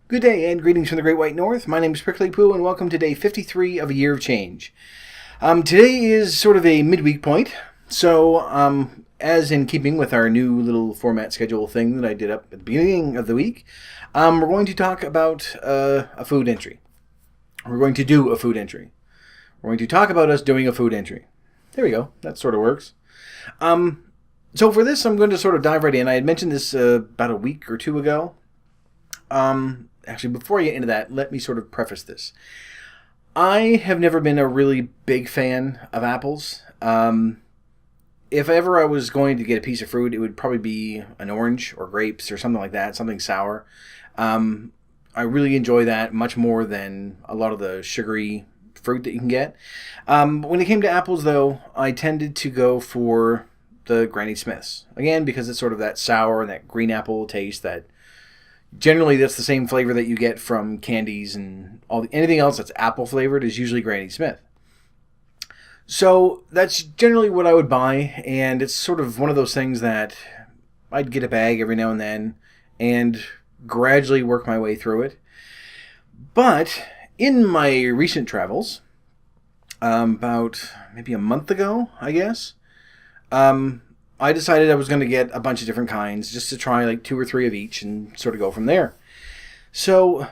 Good day and greetings from the Great White North. My name is Prickly Poo and welcome to day 53 of A Year of Change. Today is sort of a midweek point, so as in keeping with our new little format schedule thing that I did up at the beginning of the week, we're going to talk about a food entry. We're going to do a food entry. We're going to talk about us doing a food entry. There we go. That sort of works. So for this, I'm going to sort of dive right in. I had mentioned this about a week or two ago. Actually, before I get into that, let me sort of preface this. I have never been a really big fan of apples. If ever I was going to get a piece of fruit, it would probably be an orange or grapes or something like that, something sour. I really enjoy that much more than a lot of the sugary fruit that you can get. When it came to apples, though, I tended to go for the Granny Smiths. Again, because it's sort of that sour and that green apple taste that generally that's the same flavor that you get from candies and anything else that's apple flavored is usually Granny Smith. So that's generally what I would buy, and it's sort of one of those things that I'd get a bag every now and then and gradually work my way through it. But in my recent travels, about maybe a month ago, I guess, I decided I was going to get a bunch of different kinds just to try like 2 or 3 of each and sort of go from there. So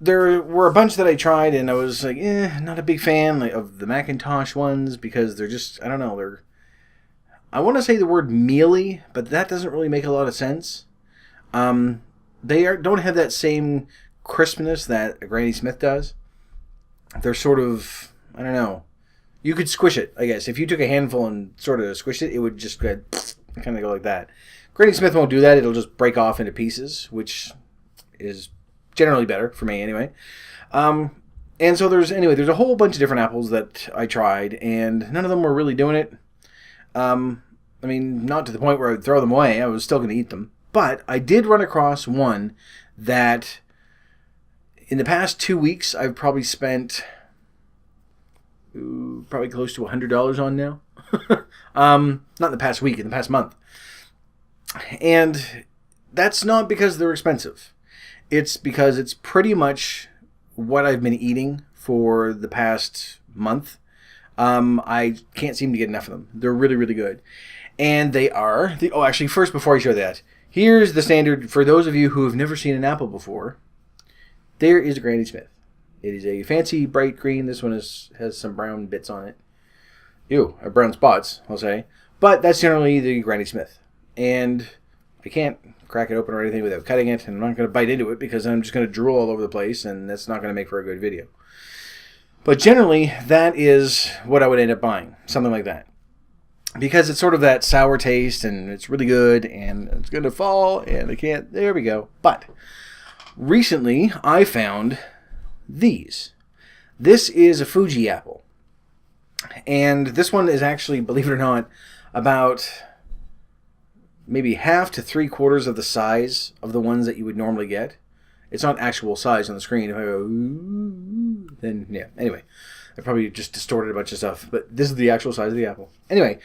there were a bunch that I tried and I was like, not a big fan of the Macintosh ones because they're just, I don't know, I want to say the word mealy, but that doesn't really make a lot of sense. Don't have that same crispness that a Granny Smith does. They're sort of, I don't know. You could squish it, I guess. If you took a handful and sort of squished it, it would just kind of go like that. Granny Smith won't do that. It'll just break off into pieces, which is generally better for me anyway. And so there's a whole bunch of different apples that I tried, and none of them were really doing it. I mean, not to the point where I would throw them away. I was still going to eat them. But I did run across one that in the past 2 weeks I've probably spent probably close to $100 on now. Not in the past week, in the past month. And that's not because they're expensive. It's because it's pretty much what I've been eating for the past month. I can't seem to get enough of them. They're really, really good. And they are... actually, first, before I show that, here's the standard for those of you who have never seen an apple before. There is a Granny Smith. It is a fancy bright green. This one has some brown bits on it. Ew, brown spots, I'll say. But that's generally the Granny Smith. And I can't crack it open or anything without cutting it. And I'm not going to bite into it because I'm just going to drool all over the place. And that's not going to make for a good video. But generally, that is what I would end up buying. Something like that. Because it's sort of that sour taste. And it's really good. And it's going to fall. And I can't. There we go. But recently, I found these. This is a Fuji apple. And this one is actually, believe it or not, about maybe half to 3/4 of the size of the ones that you would normally get. It's not actual size on the screen. If I go, ooh, then yeah. Anyway, I probably just distorted a bunch of stuff, but this is the actual size of the apple. Anyway,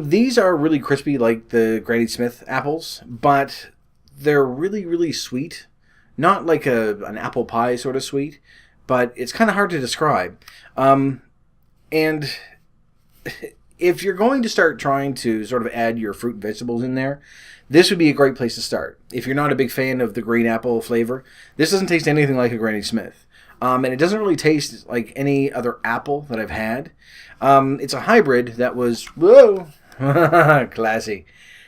these are really crispy like the Granny Smith apples, but they're really, really sweet. Not like an apple pie sort of sweet, but it's kind of hard to describe. And if you're going to start trying to sort of add your fruit and vegetables in there, this would be a great place to start. If you're not a big fan of the green apple flavor, this doesn't taste anything like a Granny Smith. And it doesn't really taste like any other apple that I've had. It's a hybrid that was, whoa, classy.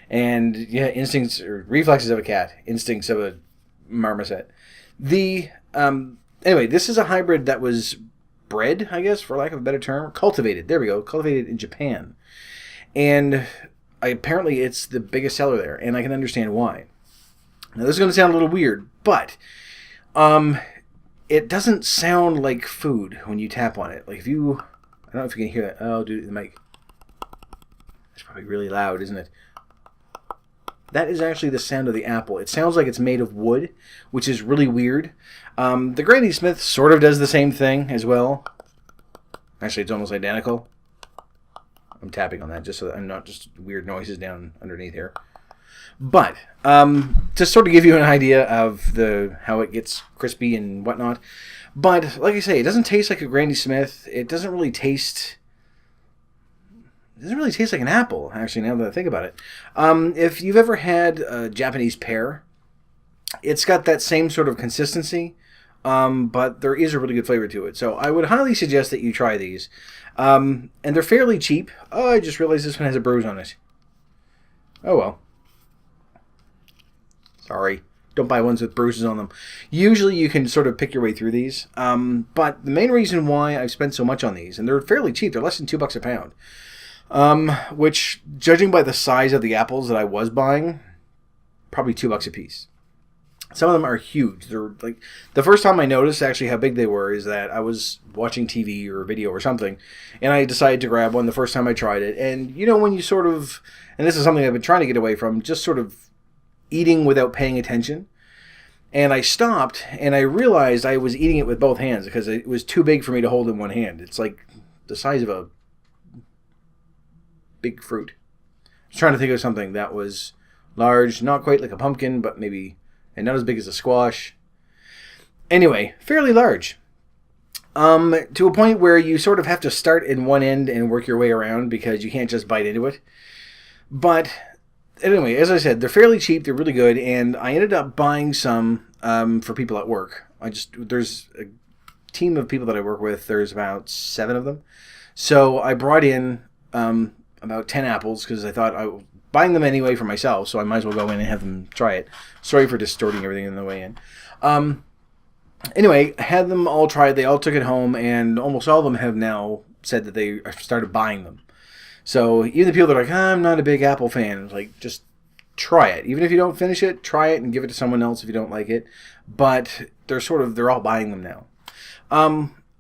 And yeah, instincts or reflexes of a cat, instincts of a marmoset. Anyway, this is a hybrid that was bred, I guess, for lack of a better term. Cultivated. There we go. Cultivated in Japan. And apparently it's the biggest seller there, and I can understand why. Now, this is going to sound a little weird, but it doesn't sound like food when you tap on it. Like if you... I don't know if you can hear that. Oh, dude, the mic. It's probably really loud, isn't it? That is actually the sound of the apple. It sounds like it's made of wood, which is really weird. The Granny Smith sort of does the same thing as well. Actually, it's almost identical. I'm tapping on that just so that I'm not just weird noises down underneath here. But to sort of give you an idea of how it gets crispy and whatnot. But like I say, it doesn't taste like a Granny Smith. It doesn't really taste like an apple, actually, now that I think about it. If you've ever had a Japanese pear, it's got that same sort of consistency, but there is a really good flavor to it. So I would highly suggest that you try these. And they're fairly cheap. Oh, I just realized this one has a bruise on it. Oh well. Sorry. Don't buy ones with bruises on them. Usually you can sort of pick your way through these. But the main reason why I've spent so much on these, and they're fairly cheap, they're less than $2 a pound. Which, judging by the size of the apples that I was buying, probably $2 a piece. Some of them are huge. They're like, the first time I noticed actually how big they were is that I was watching TV or a video or something, and I decided to grab one the first time I tried it. And you know when you sort of, and this is something I've been trying to get away from, just sort of eating without paying attention. And I stopped, and I realized I was eating it with both hands because it was too big for me to hold in one hand. It's like the size of a big fruit. I was trying to think of something that was large, not quite like a pumpkin, but maybe, and not as big as a squash. Anyway, fairly large. To a point where you sort of have to start in one end and work your way around because you can't just bite into it. But anyway, as I said, they're fairly cheap, they're really good, and I ended up buying some for people at work. There's a team of people that I work with, there's about 7 of them. So I brought in about 10 apples because I thought I was buying them anyway for myself, so I might as well go in and have them try it. Sorry for distorting everything on the way in. Anyway, I had them all try it, they all took it home, and almost all of them have now said that they started buying them. So even the people that are like, I'm not a big apple fan, like, just try it. Even if you don't finish it, try it and give it to someone else if you don't like it. But they're all buying them now.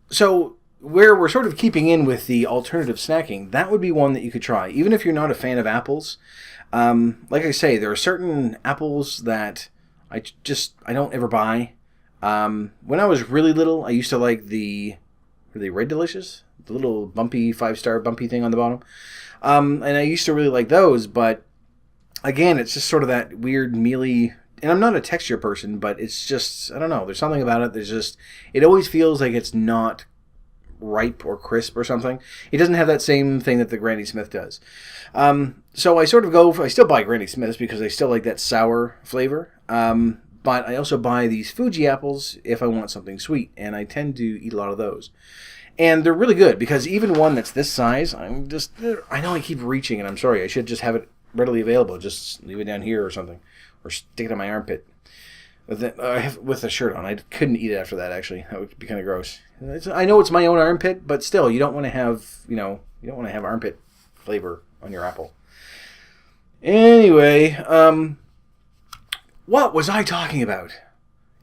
So where we're sort of keeping in with the alternative snacking, that would be one that you could try. Even if you're not a fan of apples, like I say, there are certain apples that I don't ever buy. When I was really little, I used to like were they Red Delicious? The little bumpy, 5-star bumpy thing on the bottom. And I used to really like those, but again, it's just sort of that weird mealy, and I'm not a texture person, but it's just, I don't know, there's something about it, it always feels like it's not ripe or crisp or something. It doesn't have that same thing that the Granny Smith does. So I sort of I still buy Granny Smiths because I still like that sour flavor. But I also buy these Fuji apples if I want something sweet, and I tend to eat a lot of those. And they're really good because even one that's this size, I know I keep reaching, and I'm sorry, I should just have it readily available. Just leave it down here or something, or stick it in my armpit. With a shirt on. I couldn't eat it after that, actually. That would be kind of gross. I know it's my own armpit, but still, you don't want to have, armpit flavor on your apple. Anyway, what was I talking about?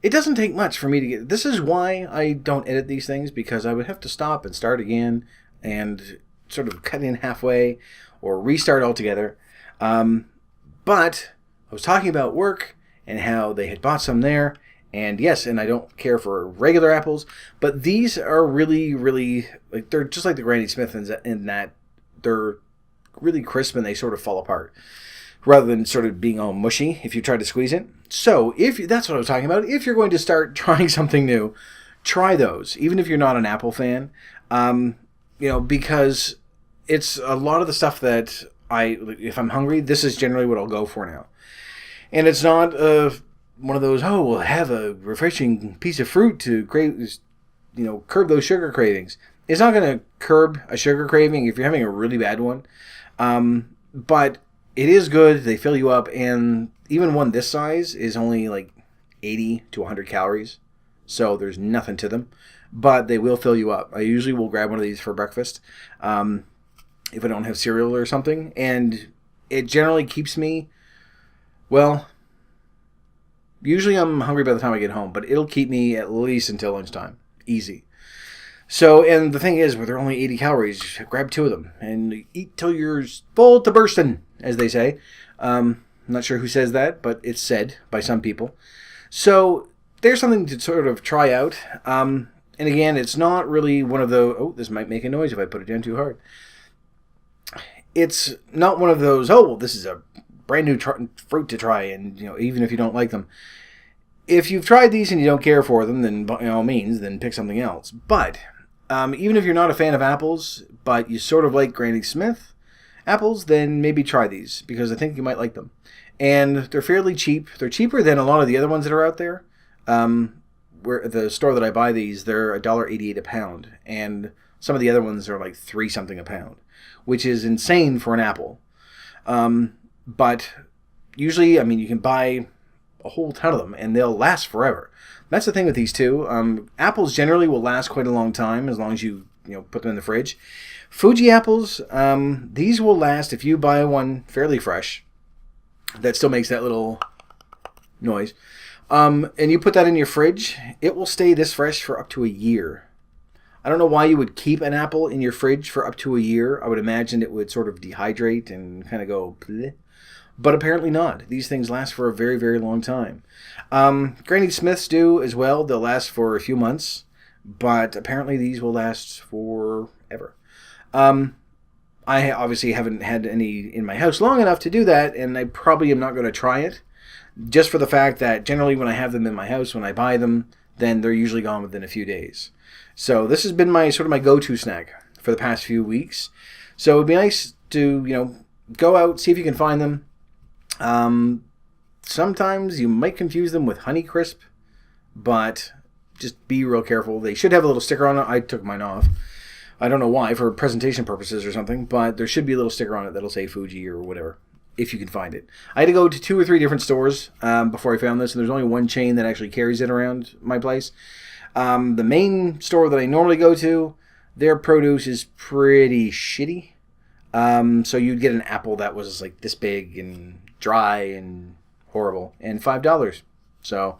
It doesn't take much for me to get... This is why I don't edit these things, because I would have to stop and start again and sort of cut in halfway or restart altogether. But I was talking about work and how they had bought some there. And yes, and I don't care for regular apples, but these are really, really... they're just like the Granny Smith in that they're really crisp and they sort of fall apart, rather than sort of being all mushy if you try to squeeze it. So that's what I was talking about. If you're going to start trying something new, try those, even if you're not an apple fan. Because it's a lot of the stuff that if I'm hungry, this is generally what I'll go for now. And it's not one of those, we'll have a refreshing piece of fruit to curb those sugar cravings. It's not going to curb a sugar craving if you're having a really bad one. But it is good. They fill you up, and even one this size is only like 80 to 100 calories, so there's nothing to them, but they will fill you up. I usually will grab one of these for breakfast if I don't have cereal or something, and it generally keeps me, usually I'm hungry by the time I get home, but it'll keep me at least until lunchtime. Easy. So, and the thing is, they're only 80 calories, grab 2 of them and eat till you're full to bursting, as they say. I'm not sure who says that, but it's said by some people. So, there's something to sort of try out. And again, it's not really one of those, this might make a noise if I put it down too hard. It's not one of those, this is a brand new fruit to try, and even if you don't like them. If you've tried these and you don't care for them, then by all means, then pick something else. But even if you're not a fan of apples, but you sort of like Granny Smith apples, then maybe try these, because I think you might like them. And they're fairly cheap. They're cheaper than a lot of the other ones that are out there. Where at the store that I buy these, they're $1.88 a pound, and some of the other ones are like $3 something a pound, which is insane for an apple. But usually, I mean, you can buy a whole ton of them, and they'll last forever. That's the thing with these two. Apples generally will last quite a long time, as long as you put them in the fridge. Fuji apples, these will last if you buy one fairly fresh. That still makes that little noise. And you put that in your fridge, it will stay this fresh for up to a year. I don't know why you would keep an apple in your fridge for up to a year. I would imagine it would sort of dehydrate and kind of go bleh. But apparently not. These things last for a very, very long time. Granny Smiths do as well. They'll last for a few months, but apparently these will last forever. I obviously haven't had any in my house long enough to do that, and I probably am not going to try it, just for the fact that generally when I have them in my house, when I buy them, then they're usually gone within a few days. So this has been my go-to snack for the past few weeks. So it'd be nice to, go out, see if you can find them. Sometimes you might confuse them with Honeycrisp, but just be real careful. They should have a little sticker on it. I took mine off. I don't know why, for presentation purposes or something, but there should be a little sticker on it that'll say Fuji or whatever, if you can find it. I had to go to 2 or 3 different stores before I found this, and there's only one chain that actually carries it around my place. The main store that I normally go to, their produce is pretty shitty. So you'd get an apple that was like this big and dry and horrible, and $5. So,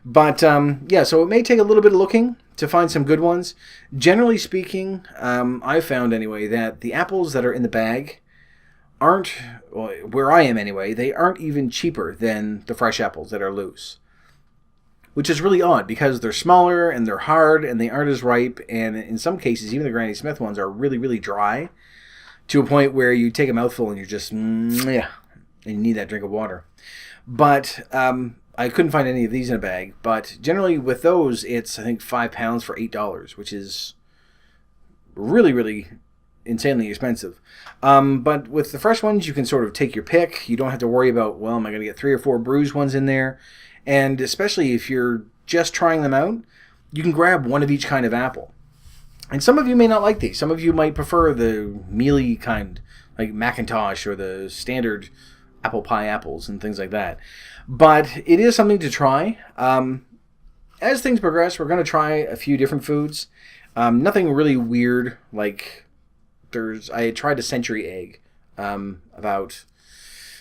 but yeah, so it may take a little bit of looking to find some good ones. Generally speaking, I've found anyway that the apples that are in the bag aren't, well, where I am anyway, they aren't even cheaper than the fresh apples that are loose. Which is really odd, because they're smaller and they're hard and they aren't as ripe, and in some cases, even the Granny Smith ones are really, really dry, to a point where you take a mouthful and you're just, yeah, and you need that drink of water. But I couldn't find any of these in a bag, but generally with those, it's, I think, 5 pounds for $8, which is really, really insanely expensive. But with the fresh ones, you can sort of take your pick. You don't have to worry about, well, am I going to get 3 or 4 bruised ones in there? And especially if you're just trying them out, you can grab one of each kind of apple. And some of you may not like these. Some of you might prefer the mealy kind, like Macintosh or the standard apple pie apples and things like that. But it is something to try. As things progress, we're going to try a few different foods. Nothing really weird, like I tried a century egg about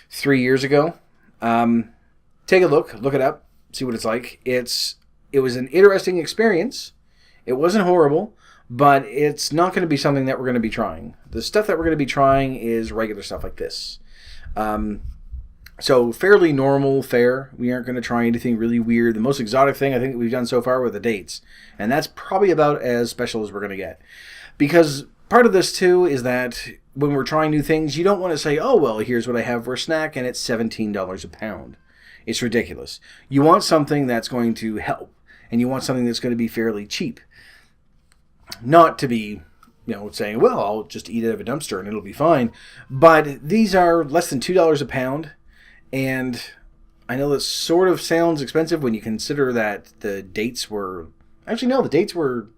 3 years ago. Take a look it up, see what it's like. It was an interesting experience. It wasn't horrible, but it's not going to be something that we're going to be trying. The stuff that we're going to be trying is regular stuff like this. So fairly normal fare. We aren't going to try anything really weird. The most exotic thing I think that we've done so far were the dates. And that's probably about as special as we're going to get. Because part of this too is that when we're trying new things, you don't want to say, oh, well, here's what I have for a snack, and it's $17 a pound. It's ridiculous. You want something that's going to help, and you want something that's going to be fairly cheap. Not to be, saying, well, I'll just eat it out of a dumpster and it'll be fine. But these are less than $2 a pound, and I know this sort of sounds expensive when you consider that the dates were... Actually, no, the dates were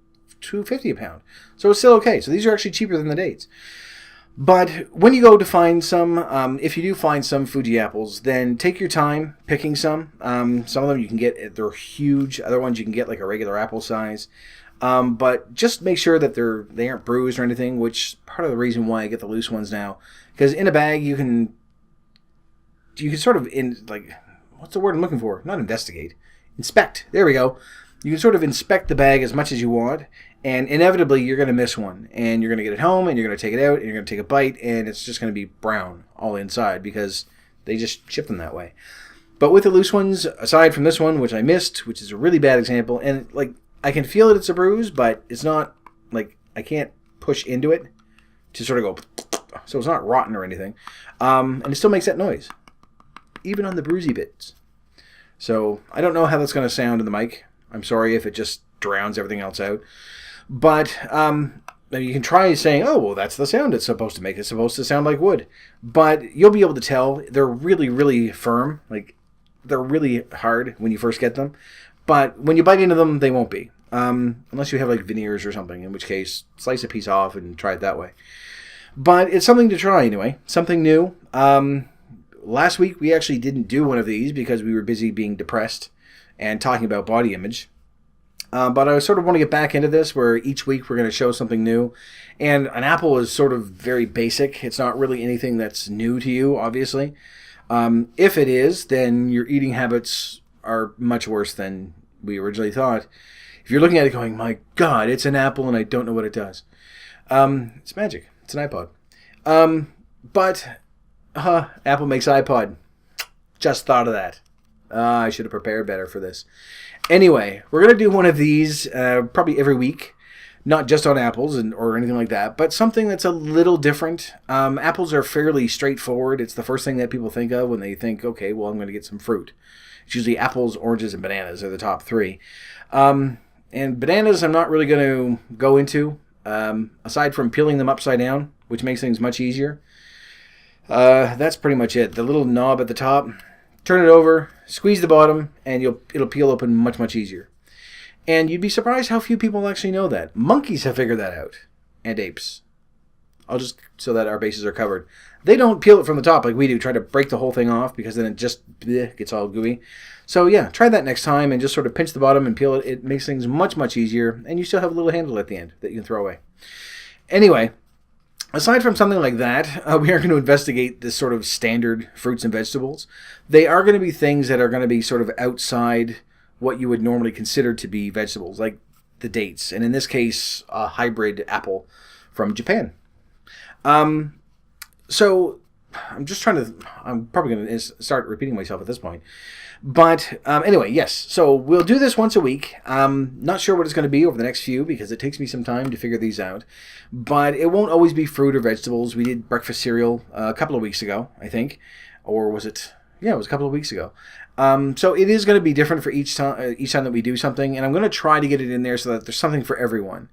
$2.50 a pound. So it's still okay. So these are actually cheaper than the dates. But when you go to find some, if you do find some Fuji apples, then take your time picking some. Some of them you can get, they're huge. Other ones you can get like a regular apple size. But just make sure that they aren't bruised or anything, which is part of the reason why I get the loose ones now. Because in a bag you can sort of, what's the word I'm looking for? Not investigate. Inspect. There we go. You can sort of inspect the bag as much as you want. And inevitably, you're going to miss one. And you're going to get it home, and you're going to take it out, and you're going to take a bite, and it's just going to be brown all inside because they just ship them that way. But with the loose ones, aside from this one, which I missed, which is a really bad example, and I can feel that it's a bruise, but it's not, I can't push into it to sort of go, so it's not rotten or anything. And it still makes that noise. even on the bruisey bits. So I don't know how that's going to sound in the mic. I'm sorry if it just drowns everything else out. But you can try saying, oh, well, that's the sound it's supposed to make. It's supposed to sound like wood. But you'll be able to tell they're really, really firm. Like, they're really hard when you first get them. But when you bite into them, they won't be. Unless you have, like, veneers or something, in which case, slice a piece off and try it that way. But it's something to try, anyway. Something new. Last week, we actually didn't do one of these because we were busy being depressed and talking about body image. But I sort of want to get back into this where each week we're going to show something new. And an apple is sort of very basic. It's not really anything that's new to you, obviously. If it is, then your eating habits are much worse than we originally thought. If you're looking at it going, my God, it's an apple and I don't know what it does. It's magic. It's an iPod. Apple makes iPod. Just thought of that. I should have prepared better for this. Anyway, we're going to do one of these probably every week. Not just on apples or anything like that, but something that's a little different. Apples are fairly straightforward. It's the first thing that people think of when they think, okay, well, I'm going to get some fruit. It's usually apples, oranges, and bananas are the top three. And bananas I'm not really going to go into, aside from peeling them upside down, which makes things much easier. That's pretty much it. The little knob at the top, turn it over, squeeze the bottom, and it'll peel open much, much easier. And you'd be surprised how few people actually know that. Monkeys have figured that out. And apes. I'll just, so that our bases are covered. They don't peel it from the top like we do, try to break the whole thing off, because then it just gets all gooey. So yeah, try that next time and just sort of pinch the bottom and peel it. It makes things much, much easier, and you still have a little handle at the end that you can throw away. Anyway, aside from something like that, we are going to investigate this sort of standard fruits and vegetables. They are going to be things that are going to be sort of outside what you would normally consider to be vegetables, like the dates, and in this case, a hybrid apple from Japan. So I'm probably going to start repeating myself at this point. But anyway, yes, so we'll do this once a week. Not sure what it's going to be over the next few because it takes me some time to figure these out. But it won't always be fruit or vegetables. We did breakfast cereal a couple of weeks ago, I think. Or was it? Yeah, it was a couple of weeks ago. So it is going to be different for each time that we do something. And I'm going to try to get it in there so that there's something for everyone.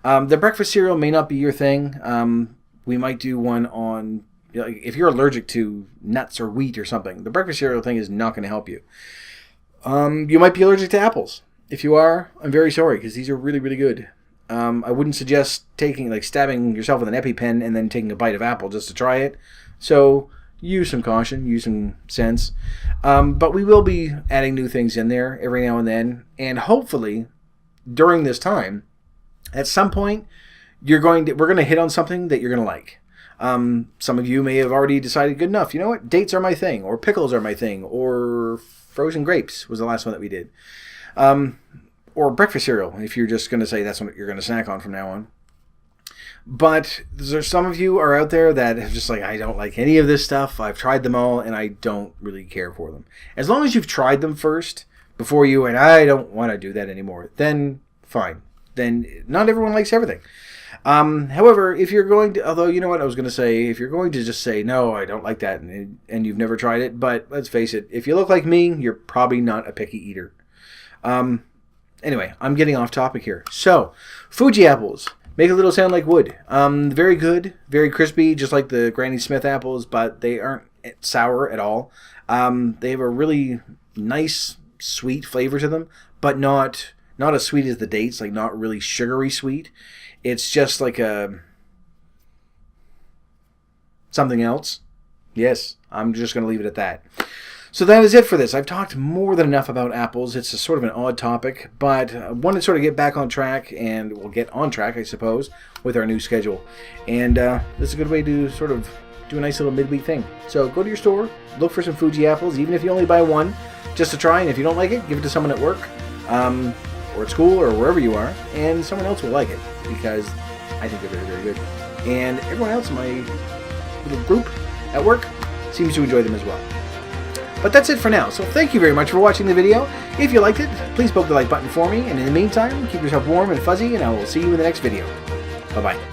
The breakfast cereal may not be your thing. We might do one on... if you're allergic to nuts or wheat or something, the breakfast cereal thing is not going to help you. You might be allergic to apples. If you are, I'm very sorry because these are really, really good. I wouldn't suggest stabbing yourself with an EpiPen and then taking a bite of apple just to try it. So use some caution, use some sense. But we will be adding new things in there every now and then. And hopefully, during this time, at some point, we're going to hit on something that you're going to like. Some of you may have already decided, good enough, you know what, dates are my thing, or pickles are my thing, or frozen grapes was the last one that we did. Or breakfast cereal, if you're just going to say that's what you're going to snack on from now on. But there's some of you are out there that have just I don't like any of this stuff. I've tried them all, and I don't really care for them. As long as you've tried them first, before you, and I don't want to do that anymore, then fine. Then not everyone likes everything. However, if you're going to, although you know what I was going to say, if you're going to just say, no, I don't like that, and you've never tried it, but let's face it, if you look like me, you're probably not a picky eater. Anyway, I'm getting off topic here. So, Fuji apples make a little sound like wood. Very good, very crispy, just like the Granny Smith apples, but they aren't sour at all. They have a really nice, sweet flavor to them, but not as sweet as the dates, not really sugary sweet. It's just like something else. Yes, I'm just going to leave it at that. So that is it for this. I've talked more than enough about apples. It's a sort of an odd topic, but I want to sort of get back on track, and we'll get on track, I suppose, with our new schedule. And this is a good way to sort of do a nice little midweek thing. So go to your store, look for some Fuji apples, even if you only buy one, just to try. And if you don't like it, give it to someone at work. Or at school, or wherever you are, and someone else will like it, because I think they're very, very good. And everyone else in my little group at work seems to enjoy them as well. But that's it for now, so thank you very much for watching the video. If you liked it, please poke the like button for me, and in the meantime, keep yourself warm and fuzzy, and I will see you in the next video. Bye-bye.